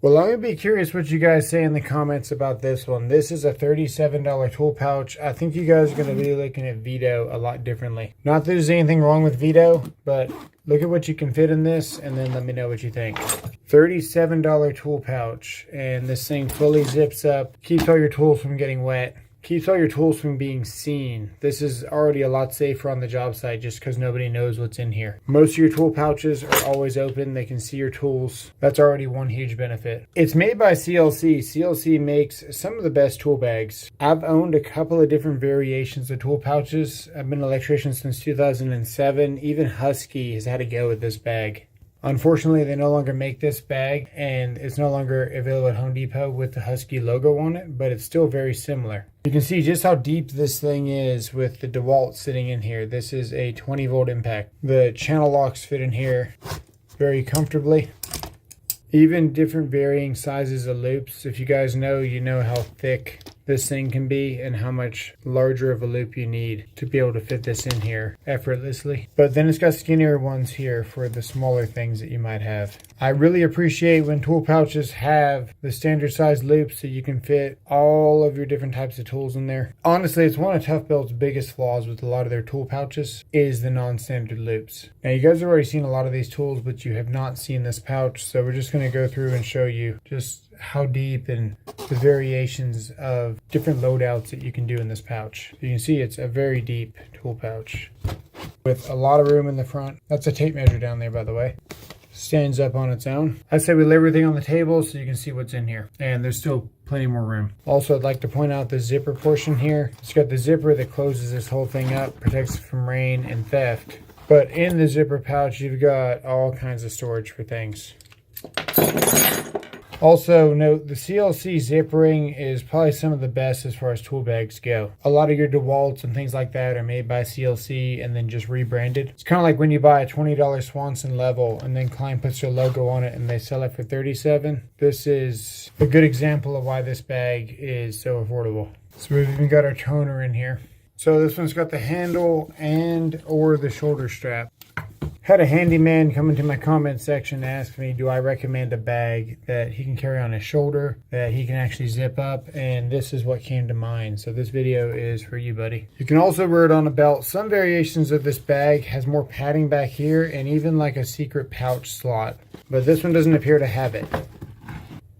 Well, let me be curious what you guys say in the comments about this one. This is a $37 tool pouch. I think you guys are going to be looking at Veto a lot differently. Not that there's anything wrong with Veto, but look at what you can fit in this and then let me know what you think. $37 tool pouch, and this thing fully zips up, keeps all your tools from getting wet. Keeps all your tools from being seen. This is already a lot safer on the job site just because nobody knows what's in here. Most of your tool pouches are always open. They can see your tools. That's already one huge benefit. It's made by CLC. CLC makes some of the best tool bags. I've owned a couple of different variations of tool pouches. I've been an electrician since 2007. Even Husky has had a go at this bag. Unfortunately, they no longer make this bag and it's no longer available at Home Depot with the Husky logo on it, but it's still very similar. You can see just how deep this thing is with the dewalt sitting in here. This is a 20 volt impact. The channel locks fit in here very comfortably. Even different varying sizes of loops. If you guys know, you know how thick this thing can be and how much larger of a loop you need to be able to fit this in here effortlessly. But then it's got skinnier ones here for the smaller things that you might have. I really appreciate when tool pouches have the standard size loops so you can fit all of your different types of tools in there. Honestly, it's one of ToughBuilt's biggest flaws with a lot of their tool pouches is the non-standard loops. Now you guys have already seen a lot of these tools, but you have not seen this pouch, so we're just going to go through and show you just how deep and the variations of different loadouts that you can do in this pouch. You can see it's a very deep tool pouch with a lot of room in the front. That's a tape measure down there, by the way. Stands up on its own. I say we lay everything on the table so you can see what's in here, and there's still plenty more room. Also, I'd like to point out the zipper portion here. It's got the zipper that closes this whole thing up, protects it from rain and theft. But in the zipper pouch, you've got all kinds of storage for things. Also note, the CLC zip ring is probably some of the best as far as tool bags go. A lot of your DeWalts and things like that are made by CLC and then just rebranded. It's kind of like when you buy a $20 Swanson level and then Klein puts their logo on it and they sell it for $37. This is a good example of why this bag is so affordable. So we've even got our toner in here. So this one's got the handle and or the shoulder strap. Had a handyman come into my comment section and ask me, do I recommend a bag that he can carry on his shoulder, that he can actually zip up, and this is what came to mind. So this video is for you, buddy. You can also wear it on a belt. Some variations of this bag has more padding back here and even like a secret pouch slot, but this one doesn't appear to have it.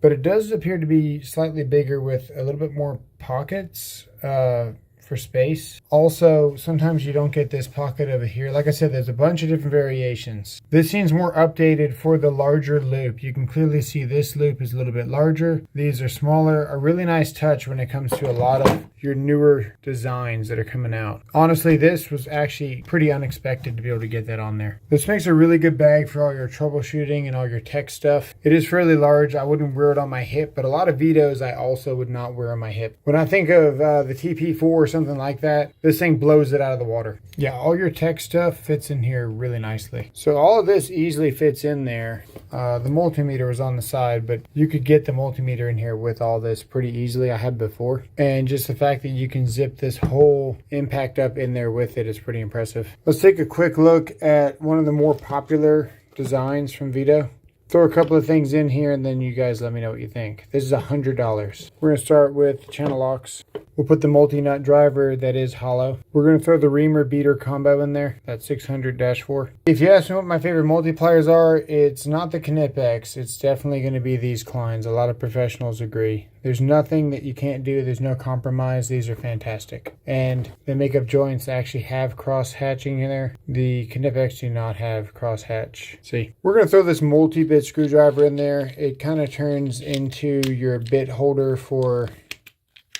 But it does appear to be slightly bigger with a little bit more pockets for space. Also, sometimes you don't get this pocket over here. Like I said, there's a bunch of different variations. This seems more updated for the larger loop. You can clearly see this loop is a little bit larger. These are smaller. A really nice touch when it comes to a lot of your newer designs that are coming out. Honestly, this was actually pretty unexpected to be able to get that on there. This makes a really good bag for all your troubleshooting and all your tech stuff. It is fairly large. I wouldn't wear it on my hip, but a lot of Vetos I also would not wear on my hip. When I think of the TP4 or something like that, this thing blows it out of the water. Yeah, all your tech stuff fits in here really nicely. So all of this easily fits in there. The multimeter was on the side, but you could get the multimeter in here with all this pretty easily. I had before. And just the fact that you can zip this whole impact up in there with it is pretty impressive. Let's take a quick look at one of the more popular designs from Veto. Throw a couple of things in here and then you guys let me know what you think. This is $100. We're going to start with channel locks. We'll put the multi-nut driver that is hollow. We're going to throw the reamer beater combo in there. That's 600-4. If you ask me what my favorite multipliers are, it's not the knipex. It's definitely going to be these Kleins. A lot of professionals agree. There's nothing that you can't do. There's no compromise. These are fantastic. And the makeup joints actually have cross hatching in there. The knipex do not have cross hatch. See, we're going to throw this multi-bit screwdriver in there. It kind of turns into your bit holder for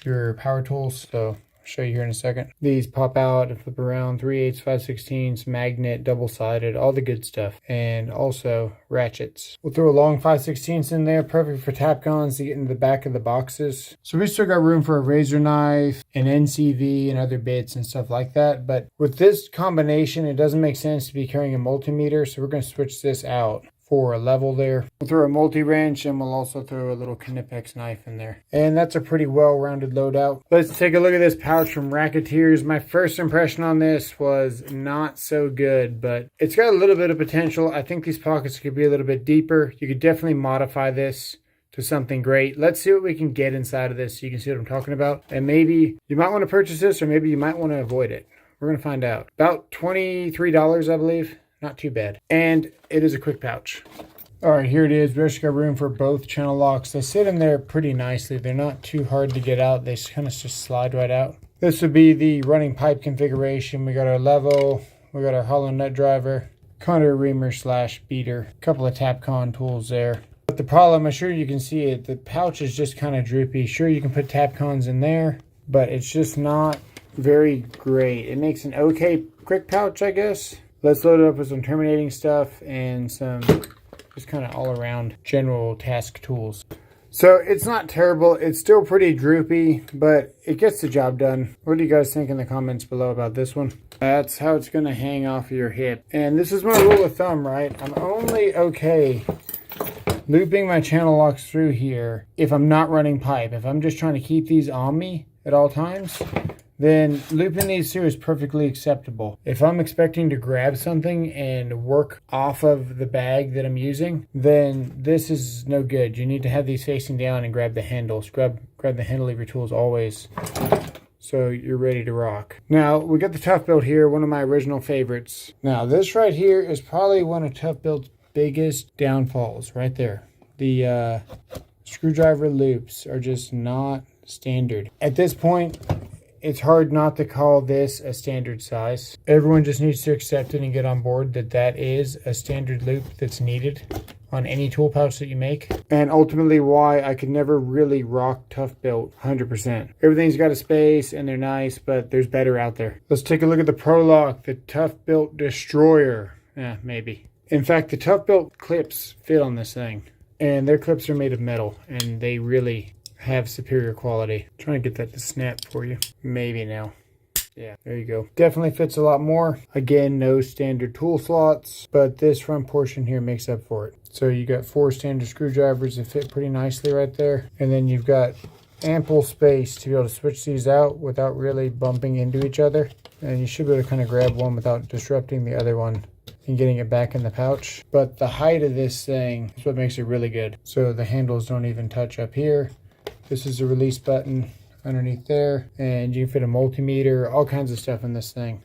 your power tools. So I'll show you here in a second. These pop out and flip around. 3/8, 5/16, magnet, double-sided, all the good stuff. And also ratchets. We'll throw a long 5/16 in there, perfect for tap guns to get into the back of the boxes. So we still got room for a razor knife, an NCV, and other bits and stuff like that. But with this combination, it doesn't make sense to be carrying a multimeter, so we're going to switch this out for a level there. We'll throw a multi-wrench and we'll also throw a little knipex knife in there. And that's a pretty well-rounded loadout. Let's take a look at this pouch from Racketeers. My first impression on this was not so good, but it's got a little bit of potential. I think these pockets could be a little bit deeper. You could definitely modify this to something great. Let's see what we can get inside of this so you can see what I'm talking about. And maybe you might want to purchase this, or maybe you might want to avoid it. We're going to find out. About $23, I believe. Not too bad. And it is a quick pouch. All right, here it is. We actually got room for both channel locks. They sit in there pretty nicely. They're not too hard to get out. They kind of just slide right out. This would be the running pipe configuration. We got our level. We got our hollow nut driver, conduit reamer / beater. A couple of Tapcon tools there. But the problem, I'm sure you can see it, the pouch is just kind of droopy. Sure, you can put Tapcons in there, but it's just not very great. It makes an okay quick pouch, I guess. Let's load it up with some terminating stuff and some just kind of all around general task tools. So it's not terrible. It's still pretty droopy, but it gets the job done. What do you guys think in the comments below about this one? That's how it's going to hang off your hip. And this is my rule of thumb, right? I'm only okay looping my channel locks through here if I'm not running pipe. If I'm just trying to keep these on me at all times, then looping these through is perfectly acceptable. If I'm expecting to grab something and work off of the bag that I'm using, then this is no good. You need to have these facing down and grab the handles. Grab the handle of your tools always, so you're ready to rock. Now, we got the ToughBuilt here, one of my original favorites. Now, this right here is probably one of ToughBuilt's biggest downfalls, right there. The screwdriver loops are just not standard. At this point, it's hard not to call this a standard size. Everyone just needs to accept it and get on board that that is a standard loop that's needed on any tool pouch that you make. And ultimately why I could never really rock ToughBuilt 100%. Everything's got a space and they're nice, but there's better out there. Let's take a look at the Pro Lock, the ToughBuilt Destroyer. Maybe. In fact, the ToughBuilt clips fit on this thing. And their clips are made of metal, and they really have superior quality. I'm trying to get that to snap for you. Maybe now. Yeah, there you go. Definitely fits a lot more. Again, no standard tool slots, but this front portion here makes up for it. So you got 4 standard screwdrivers that fit pretty nicely right there. And then you've got ample space to be able to switch these out without really bumping into each other. And you should be able to kind of grab one without disrupting the other one and getting it back in the pouch. But the height of this thing is what makes it really good. So the handles don't even touch up here. This is the release button underneath there, and you can fit a multimeter, all kinds of stuff in this thing.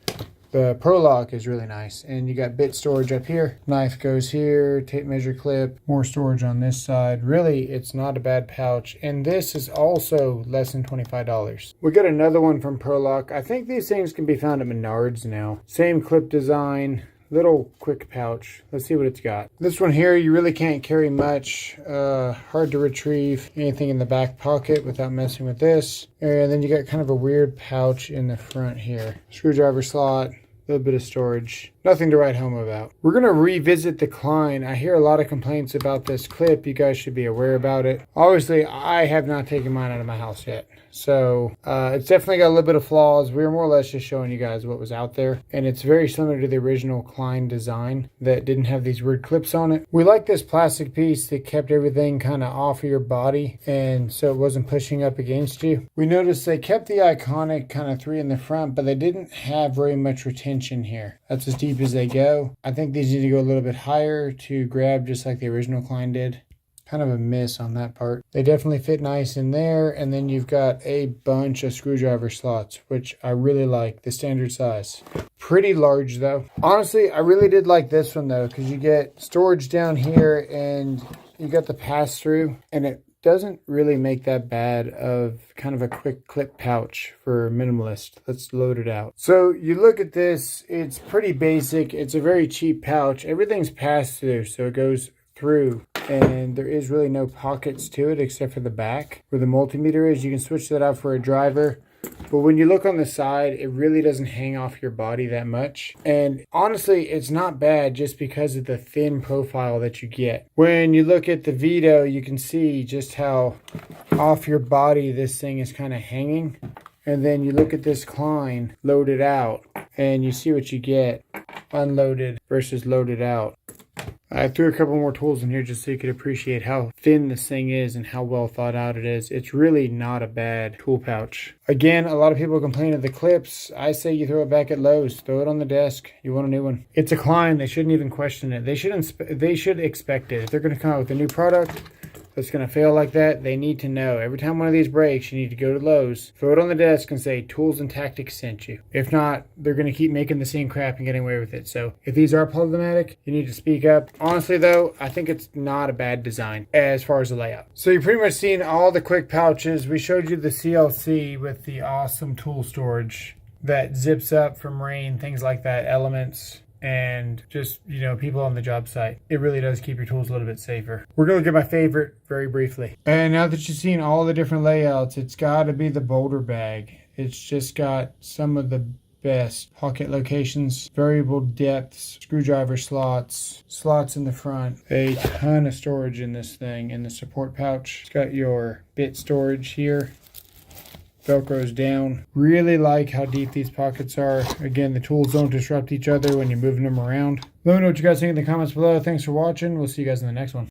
The Pro Lock is really nice, and you got bit storage up here. Knife goes here, tape measure clip, more storage on this side. Really, it's not a bad pouch, and this is also less than $25. We got another one from Pro Lock. I think these things can be found at Menards now. Same clip design. Little quick pouch. Let's see what it's got. This one here, you really can't carry much. Hard to retrieve anything in the back pocket without messing with this. And then you got kind of a weird pouch in the front here. Screwdriver slot, a little bit of storage. Nothing to write home about. We're going to revisit the Klein. I hear a lot of complaints about this clip. You guys should be aware about it. Obviously, I have not taken mine out of my house yet. So it's definitely got a little bit of flaws. We were more or less just showing you guys what was out there. And it's very similar to the original Klein design that didn't have these weird clips on it. We like this plastic piece that kept everything kind of off of your body, and so it wasn't pushing up against you. We noticed they kept the iconic kind of 3 in the front, but they didn't have very much retention here. That's as deep as they go. I think these need to go a little bit higher to grab just like the original Klein did. Kind of a miss on that part. They definitely fit nice in there, and then you've got a bunch of screwdriver slots, which I really like, the standard size. Pretty large though. Honestly, I really did like this one though, because you get storage down here and you got the pass-through, and it doesn't really make that bad of kind of a quick clip pouch for minimalist. Let's load it out. So you look at this, it's pretty basic. It's a very cheap pouch. Everything's pass through, so it goes through, and there is really no pockets to it except for the back where the multimeter is. You can switch that out for a driver. But when you look on the side, it really doesn't hang off your body that much. And honestly, it's not bad just because of the thin profile that you get. When you look at the Veto, you can see just how off your body this thing is kind of hanging. And then you look at this Klein loaded out, and you see what you get unloaded versus loaded out. I threw a couple more tools in here just so you could appreciate how thin this thing is and how well thought out it is. It's really not a bad tool pouch. Again, a lot of people complain of the clips. I say you throw it back at Lowe's. Throw it on the desk. You want a new one. It's a Klein. They shouldn't even question it. They should expect it. If they're going to come out with a new product, that's going to fail like that, they need to know. Every time one of these breaks, you need to go to Lowe's, throw it on the desk and say, Tools and Tactics sent you. If not, they're going to keep making the same crap and getting away with it. So if these are problematic, you need to speak up. Honestly though, I think it's not a bad design as far as the layout. So you've pretty much seen all the quick pouches. We showed you the CLC with the awesome tool storage that zips up from rain, things like that, elements, and just, you know, people on the job site. It really does keep your tools a little bit safer. We're going to look at my favorite very briefly. And now that you've seen all the different layouts, it's got to be the boulder bag. It's just got some of the best pocket locations, variable depths, screwdriver slots, slots in the front, a ton of storage in this thing, in the support pouch. It's got your bit storage here. Velcro's down. Really like how deep these pockets are. Again, the tools don't disrupt each other when you're moving them around. Let me know what you guys think in the comments below. Thanks for watching. We'll see you guys in the next one.